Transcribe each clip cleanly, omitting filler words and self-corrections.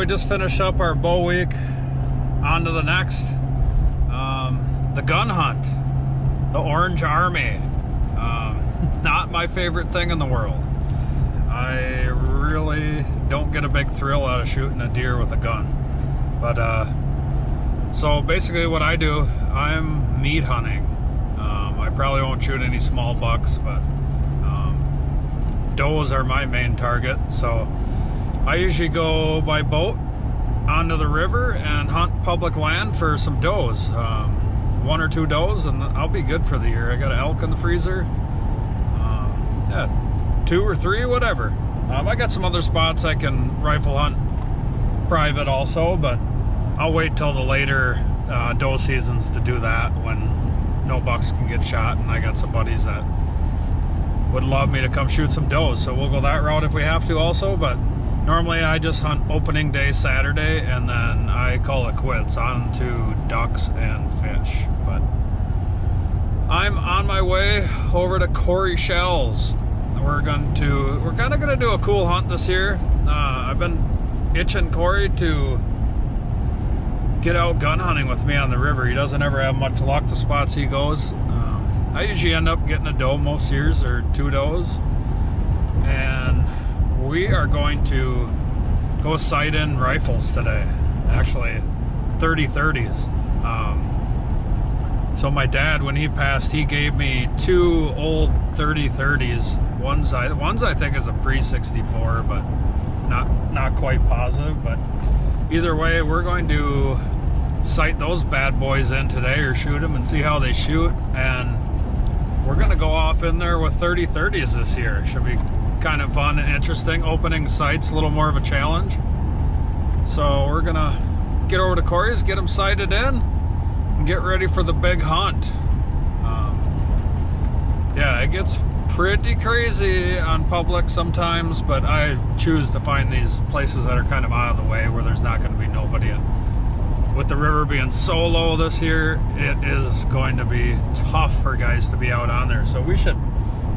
just finished up our bow week. On to the next. The gun hunt. The Orange Army. Not my favorite thing in the world. I really don't get a big thrill out of shooting a deer with a gun. But, so basically what I do, I'm meat hunting. I probably won't shoot any small bucks, but does are my main target. So I usually go by boat onto the river and hunt public land for some does. 1 or 2 does, and I'll be good for the year. I got an elk in the freezer. Yeah, 2 or 3, whatever. I got some other spots I can rifle hunt private also, but I'll wait till the later doe seasons to do that when no bucks can get shot, and I got some buddies that would love me to come shoot some does, so we'll go that route if we have to also. But normally I just hunt opening day Saturday, and then I call it quits on to ducks and fish. But I'm on my way over to Corey Shell's. We're kind of gonna do a cool hunt this year. I've been itching Corey to get out gun hunting with me on the river. He doesn't ever have much luck the spots he goes. I usually end up getting a doe most years, or 2 does, and we are going to go sight in rifles today. Actually 30-30s. So my dad, when he passed, he gave me 2 old 30-30s. One's I think is a pre-64, but not quite positive. But either way, we're going to sight those bad boys in today, or shoot them and see how they shoot. And we're gonna go off in there with 30-30s this year. Should be kind of fun and interesting. Opening sights, a little more of a challenge. So we're gonna get over to Corey's, get them sighted in, and get ready for the big hunt. Yeah, it gets pretty crazy on public sometimes, but I choose to find these places that are kind of out of the way, where there's not going to be nobody. And with the river being so low this year, it is going to be tough for guys to be out on there. So we should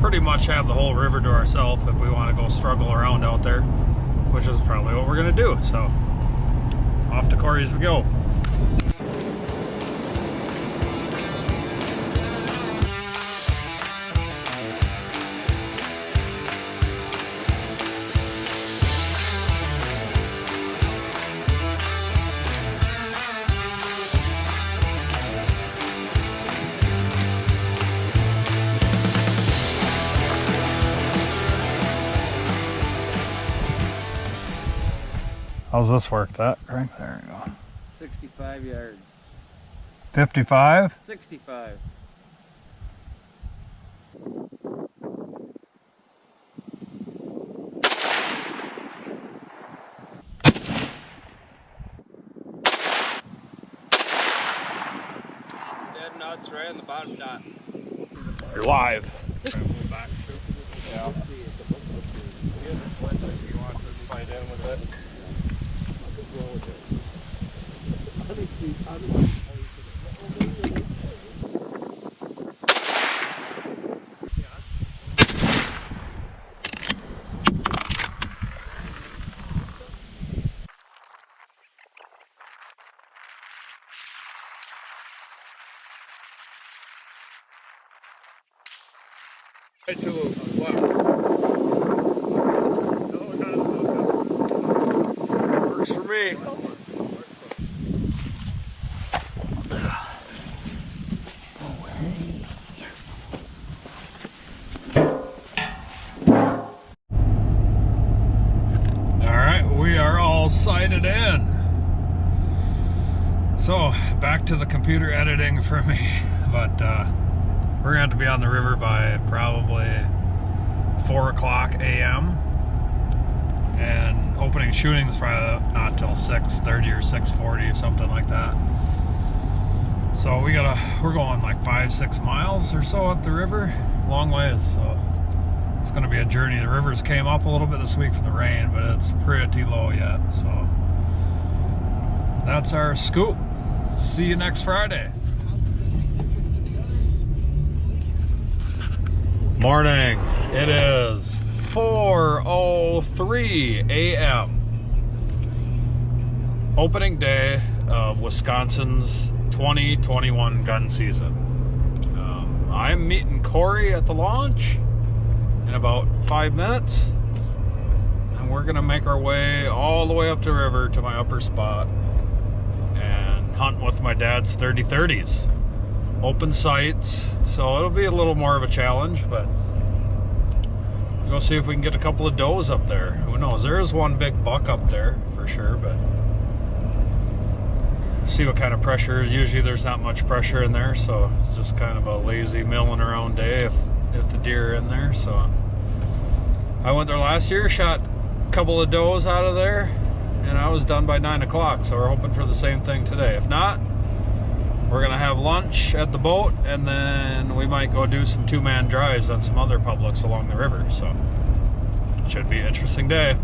pretty much have the whole river to ourselves if we want to go struggle around out there, which is probably what we're going to do. So off to Corey's we go. How's this work? That right there you go. 65 yards. 55? 65. Dead nuts right on the bottom dot. You're live. Yeah. You want to slide in with it? Right to left. Works for me. Sighted in. So back to the computer editing for me, but we're gonna have to be on the river by probably 4 o'clock a.m. and opening shooting is probably not till 6:30 or 6:40 or something like that. So we're going like 5-6 miles or so up the river, long ways. So it's going to be a journey. The rivers came up a little bit this week for the rain, but it's pretty low yet. So that's our scoop. See you next Friday. Morning. It is 4:03 a.m. Opening day of Wisconsin's 2021 gun season. I'm meeting Corey at the launch in about 5 minutes, and we're gonna make our way all the way up the river to my upper spot and hunt with my dad's 30-30s. Open sights, so it'll be a little more of a challenge, but we'll go see if we can get a couple of does up there. Who knows? There is one big buck up there for sure, but see what kind of pressure. Usually there's not much pressure in there, so it's just kind of a lazy milling around day if the deer are in there. So I went there last year, shot a couple of does out of there, and I was done by 9 o'clock, so we're hoping for the same thing today. If not, we're gonna have lunch at the boat, and then we might go do some two-man drives on some other publics along the river. So it should be an interesting day.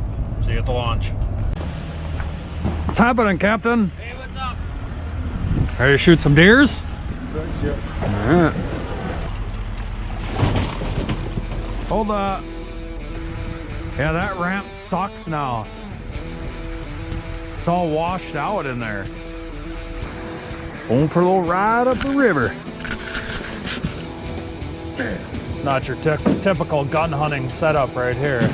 See you at the launch. What's happening, Captain? Hey, what's up? Ready to shoot some deers? Good. Alright. Hold up. Yeah, that ramp sucks now. It's all washed out in there. Going for a little ride up the river. It's not your typical gun hunting setup right here.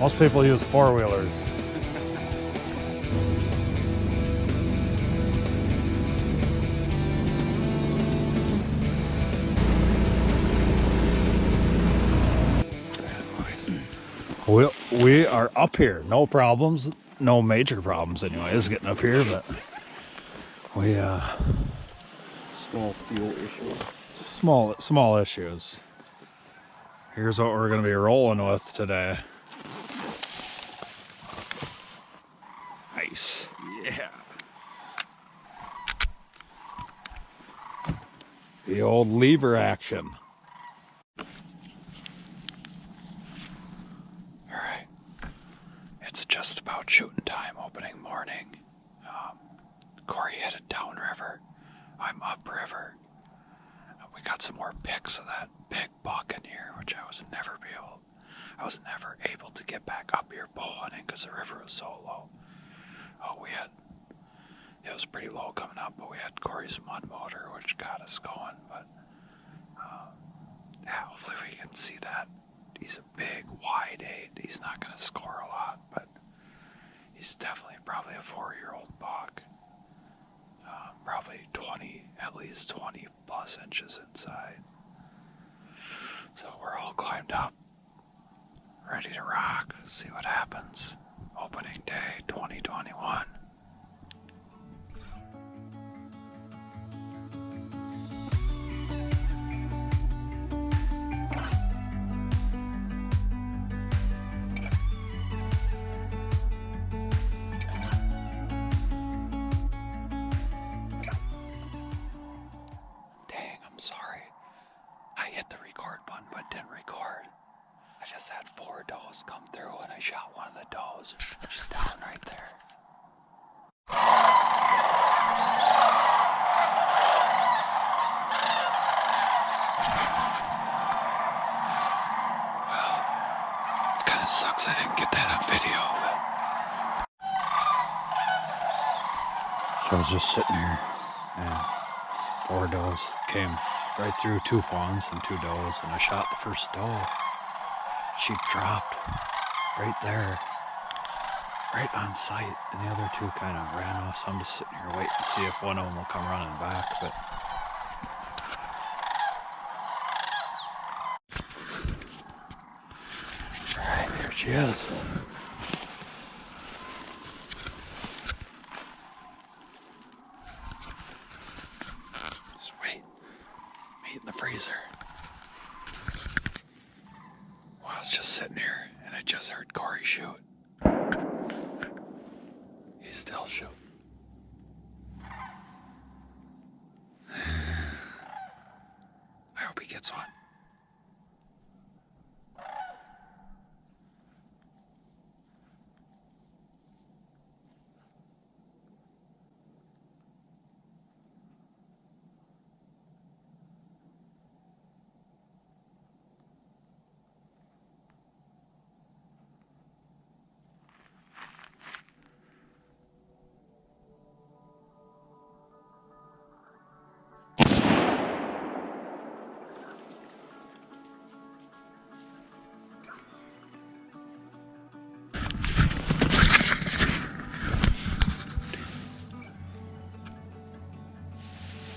Most people use four-wheelers. We are up here. No problems. No major problems anyways getting up here, but we Small fuel issue. small issues. Here's what we're gonna be rolling with today. Nice. Yeah. The old lever action. Alright. It's just about shooting time opening morning. Corey headed downriver. I'm upriver. We got some more pics of that big buck in here, which I was never able to get back up here bow hunting because the river was so low. It was pretty low coming up, but we had Corey's mud motor, which got us going. But yeah, hopefully we can see that. He's a big, wide 8. He's not going to score a lot, but he's definitely probably a 4-year-old buck. Probably at least 20 plus inches inside. So we're all climbed up, ready to rock, see what happens. Opening day 2021. Sorry, I hit the record button but didn't record. I just had 4 does come through and I shot one of the does. She's down right there. Well, it kind of sucks I didn't get that on video, but so I was just sitting here and 4 does came right through 2 fawns and 2 does, and I shot the first doe. She dropped right there, right on sight, and the other 2 kind of ran off. So I'm just sitting here waiting to see if one of them will come running back. But all right, here she is. In the freezer. Well, I was just sitting here and I just heard Corey shoot. He's still shooting. I hope he gets one.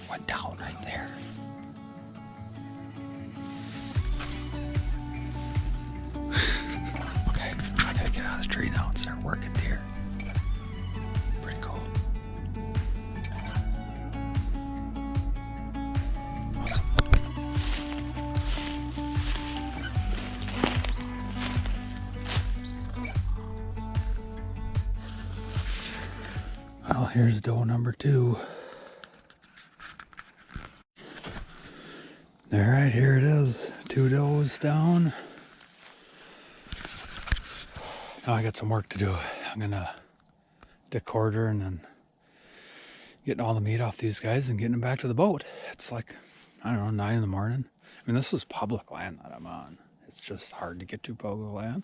Went down right there. Okay, I gotta get out of the tree now and start working deer. Pretty cool. Awesome. Well, here's doe number 2. All right, here it is. 2 does down. Now I got some work to do. I'm gonna decorder and then getting all the meat off these guys and getting them back to the boat. It's like, I don't know, 9 in the morning. I mean, this is public land that I'm on. It's just hard to get to public land.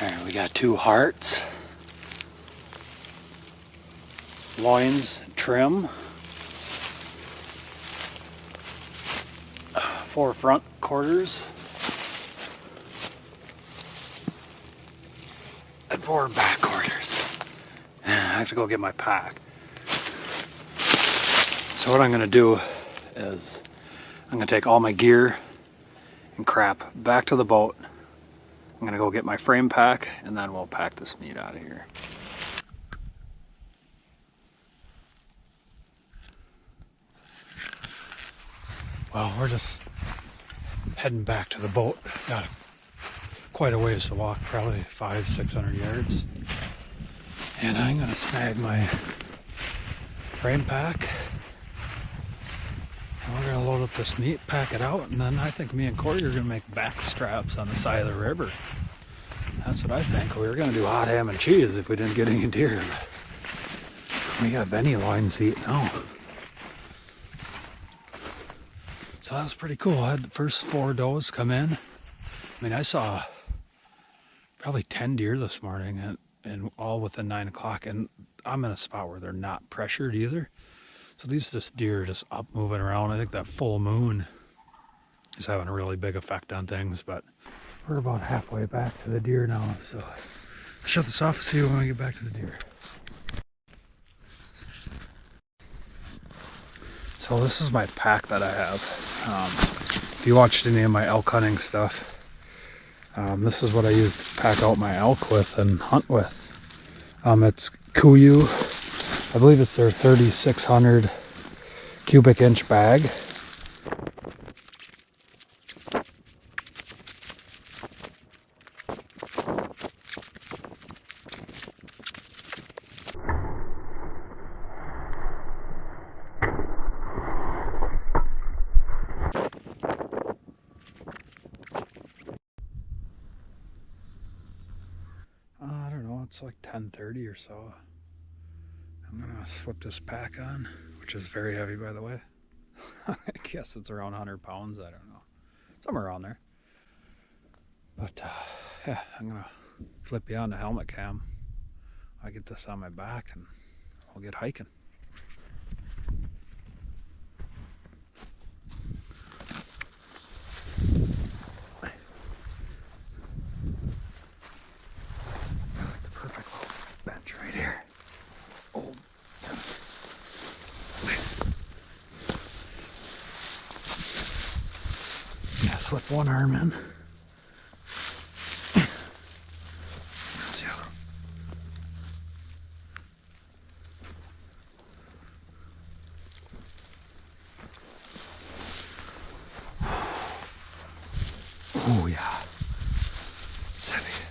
All right, we got 2 hearts, loins, trim, 4 front quarters, and 4 back quarters. I have to go get my pack. So what I'm gonna do is I'm gonna take all my gear and crap back to the boat. I'm gonna go get my frame pack and then we'll pack this meat out of here. Well, we're just heading back to the boat. Got quite a ways to walk, probably 500-600 yards. And I'm gonna snag my frame pack. And we're gonna load up this meat, pack it out, and then I think me and Corey are gonna make back straps on the side of the river. That's what I think. We were gonna do hot ham and cheese if we didn't get any deer. We got Benny loins to eat now. So that was pretty cool. I had the first 4 does come in. I mean, I saw probably 10 deer this morning and all within 9 o'clock. And I'm in a spot where they're not pressured either. So these deer are just up moving around. I think that full moon is having a really big effect on things, but we're about halfway back to the deer now. So I'll shut this off and see when we get back to the deer. So this is my pack that I have. If you watched any of my elk hunting stuff, this is what I use to pack out my elk with and hunt with. It's Kuyu. I believe it's their 3,600 cubic inch bag. I don't know, it's like 10:30 or so. I'm gonna slip this pack on, which is very heavy, by the way. I guess it's around 100 pounds, I don't know. Somewhere around there. But yeah, I'm gonna flip you on the helmet cam. I get this on my back and we'll get hiking. The perfect little bench right here. Oh. Yeah, slip one arm in. There's the other. Oh yeah, it's heavy.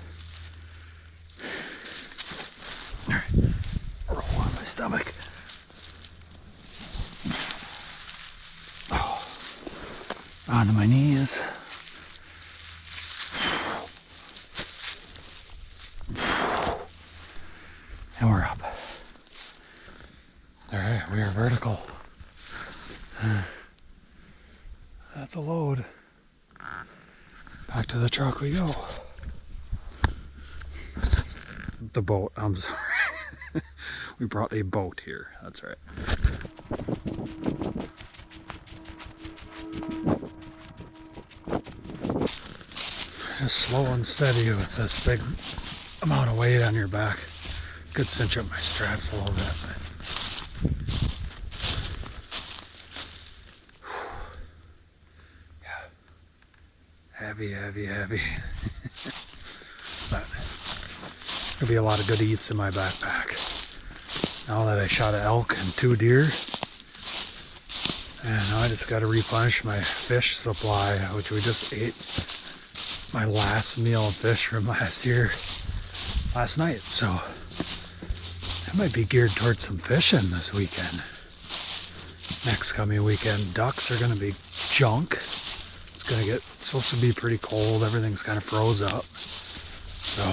All right, roll on my stomach. Oh, onto my knees. And we're up. All right, we are vertical. That's a load. Back to the truck we go. The boat, I'm sorry. We brought a boat here, that's right. Just slow and steady with this big amount of weight on your back. Could cinch up my straps a little bit. Yeah. Heavy, heavy, heavy. But there'll be a lot of good eats in my backpack. Now that I shot an elk and 2 deer, and now I just got to replenish my fish supply, which we just ate my last meal of fish from last night. So I might be geared towards some fishing this weekend. Next coming weekend, ducks are going to be junk. It's supposed to be pretty cold. Everything's kind of froze up. So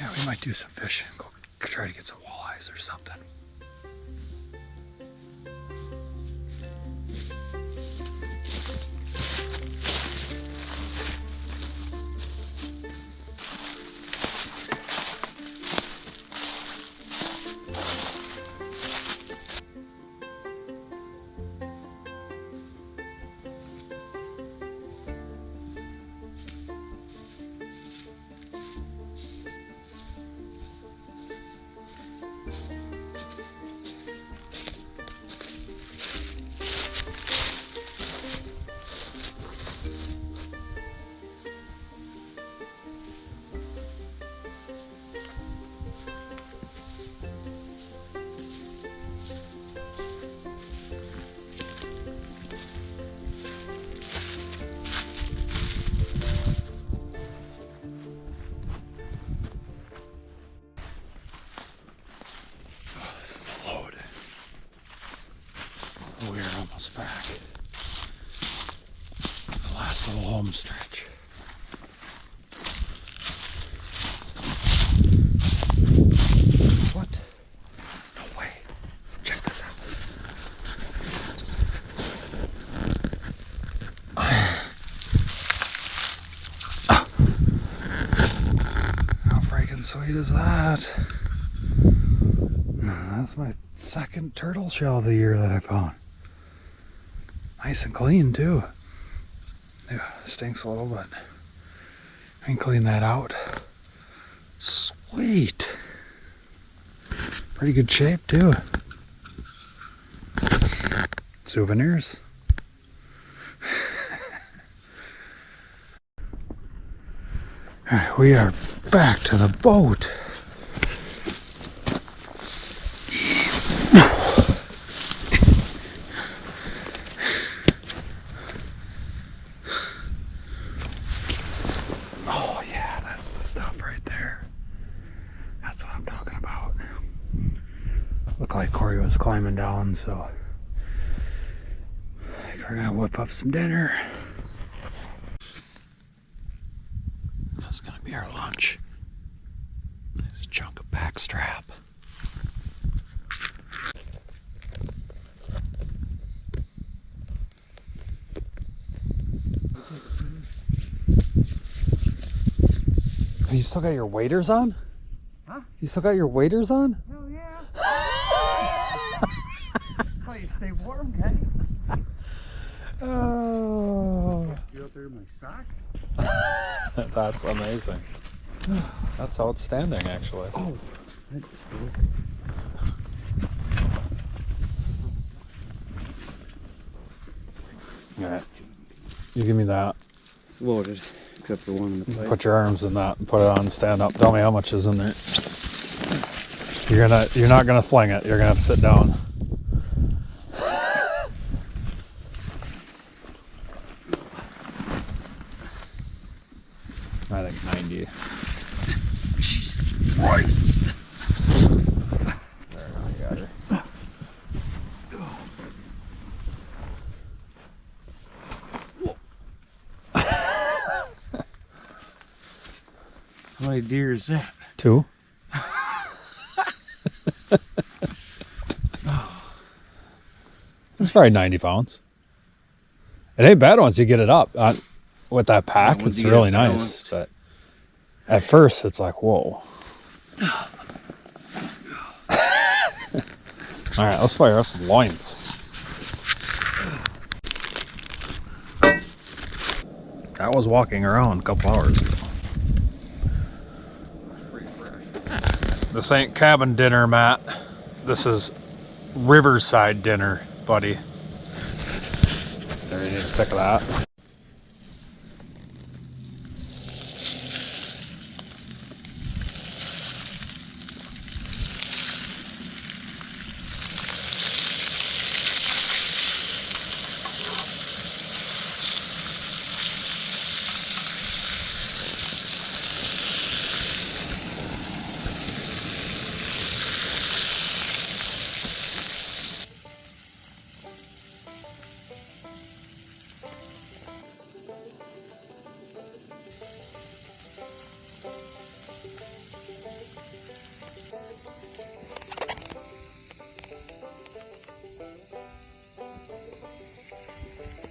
yeah, we might do some fishing. Go try to get some walleyes or something. We're almost back. The last little home stretch. What? No way. Check this out. How freaking sweet is that? That's my second turtle shell of the year that I found. Nice and clean too. Yeah, stinks a little, but I can clean that out. Sweet. Pretty good shape too. Souvenirs. Alright, we are back to the boat. Oh yeah, that's the stuff right there. That's what I'm talking about. Looked like Corey was climbing down, so I think we're gonna whip up some dinner. That's gonna be our lunch. This chunk of back strap. You still got your waders on? Huh? You still got your waders on? Hell yeah. That's how you stay warm, okay? Oh. You out there in my socks? That's amazing. That's outstanding, actually. Oh, that just broke. Alright. You give me that. It's loaded, except for one in the pipe. Put your arms in that and put it on and stand up. Tell me how much is in there. You're not gonna fling it. You're gonna have to sit down. I think 90. Jesus Christ! There, I got her. How many deer is that? 2. It's probably 90 pounds. It ain't bad once you get it up. With that pack, it's really nice. But at first, it's like, whoa. All right, let's fire up some loins. That was walking around a couple hours ago. Pretty fresh. This ain't cabin dinner, Matt. This is Riverside dinner, buddy. There, you need a pick of that.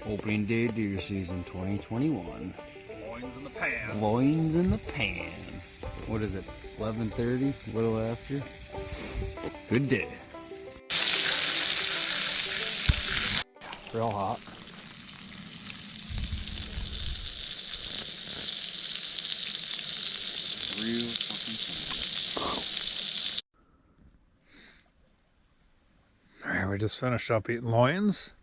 Opening day deer season 2021. Loins in the pan. Loins in the pan. What is it? 11:30? A little after. Good day. Real hot. Real fucking fun. All right, we just finished up eating loins.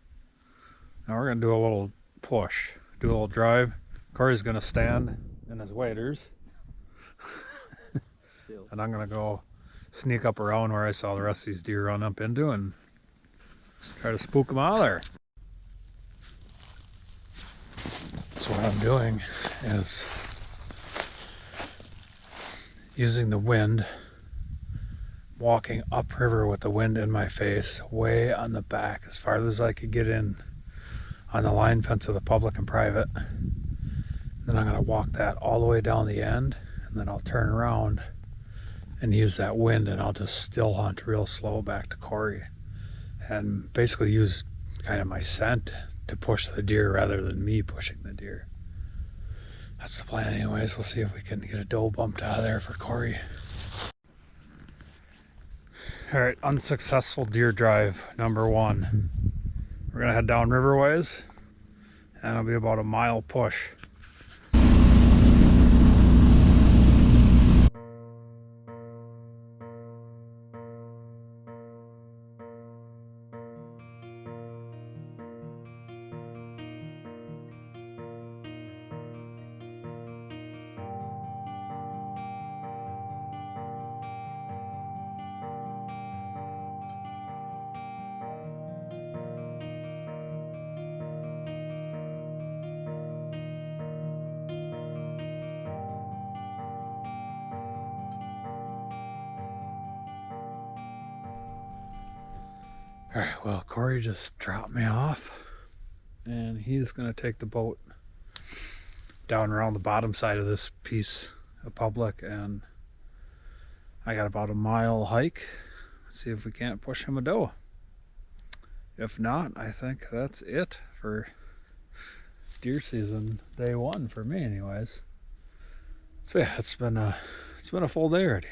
Now we're gonna do a little push, do a little drive. Corey's gonna stand in his waders. And I'm gonna go sneak up around where I saw the rest of these deer run up into and try to spook them out of there. So what I'm doing is using the wind, walking upriver with the wind in my face, way on the back, as far as I could get in on the line fence of the public and private. Then I'm going to walk that all the way down the end, and then I'll turn around and use that wind, and I'll just still hunt real slow back to Corey and basically use kind of my scent to push the deer rather than me pushing the deer. That's the plan anyways. We'll see if we can get a doe bumped out of there for Corey. All right, unsuccessful deer drive number 1. We're gonna head down riverways, and it'll be about a mile push. All right, well, Corey just dropped me off, and he's gonna take the boat down around the bottom side of this piece of public, and I got about a mile hike. Let's see if we can't push him a doe. If not, I think that's it for deer season day 1 for me anyways. So yeah, it's been a full day already.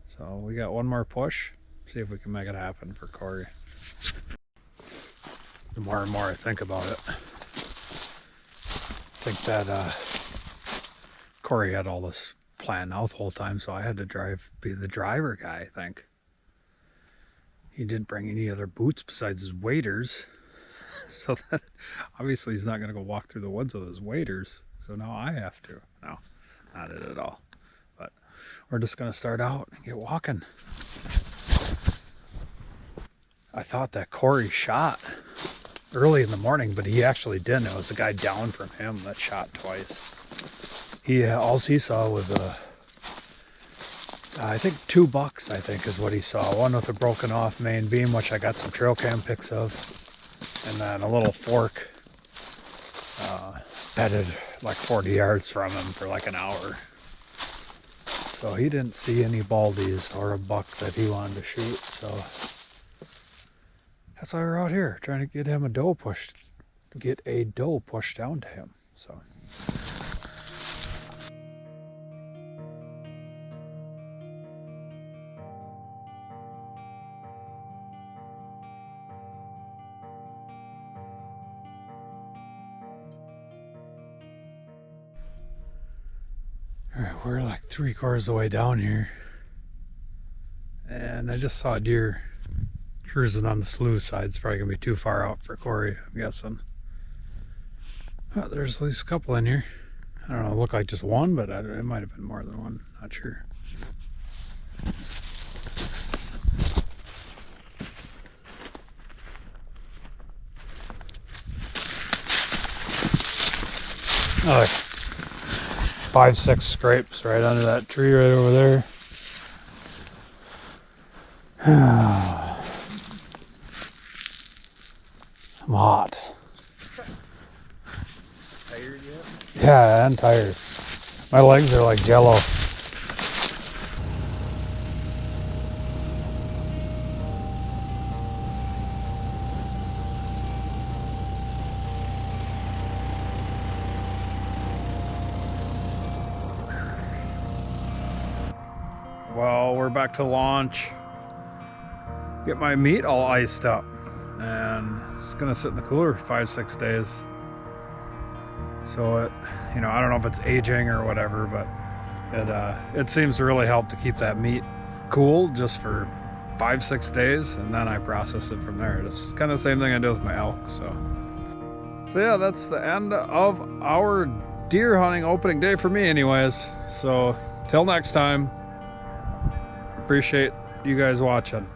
So we got one more push. See if we can make it happen for Corey. The more and more I think about it, I think that Corey had all this planned out the whole time, so I had to be the driver guy, I think. He didn't bring any other boots besides his waders. So that obviously he's not going to go walk through the woods with his waders. So now I have to. No, not it at all. But we're just going to start out and get walking. I thought that Corey shot early in the morning, but he actually didn't. It was the guy down from him that shot twice. All he saw was I think 2 bucks, I think is what he saw. One with a broken off main beam, which I got some trail cam pics of, and then a little fork bedded like 40 yards from him for like an hour. So he didn't see any baldies or a buck that he wanted to shoot, so that's why we're out here trying to get a doe pushed down to him. So we're like 3/4 of the way down here, and I just saw a deer cruising on the slough side. It's probably gonna be too far out for Corey, I'm guessing. Oh, there's at least a couple in here. I don't know, it looked like just one, but it might have been more than one, not sure. Oh, 5-6 scrapes right under that tree right over there. I'm hot. Tired yet? Yeah, I'm tired. My legs are like jello. Well, we're back to launch. Get my meat all iced up, and it's gonna sit in the cooler for 5-6 days. So it, I don't know if it's aging or whatever, but it seems to really help to keep that meat cool just for 5-6 days, and then I process it from there. It's kind of the same thing I do with my elk. So yeah, that's the end of our deer hunting opening day for me, anyways. So till next time. Appreciate you guys watching.